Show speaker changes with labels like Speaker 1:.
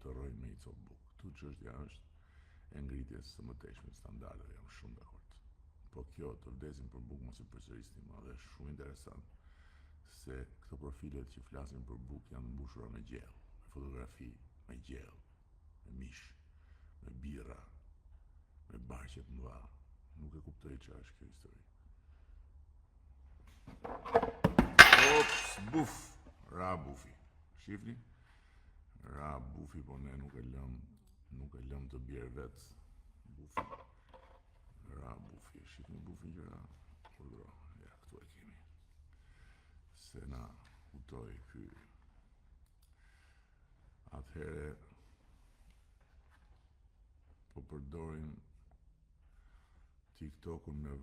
Speaker 1: preferoj me i copë bukë. Tu çështja është e ngritjes së mëtejshme standardeve, jam shumë dakord. Po kjo të vdesin për bukë mos i përsërisni më, dhe është shumë interesant se këto profilet që flasin për bukë janë mbushura me gjell, me fotografi, me gjell, me mish, me birra, me barqet mëdha. Nuk e kuptoj çfarë është kjo histori. Ops, buf, ra bufi. Shifni? Ra bufi, po ne nuk e lëm të bjerë vetë. Bufi. Ra bufi. Shifni bufin që ra? Urdhro. Ja, këtu e kemi. Se na utoj ky. Atëhere po përdorin TikTokun me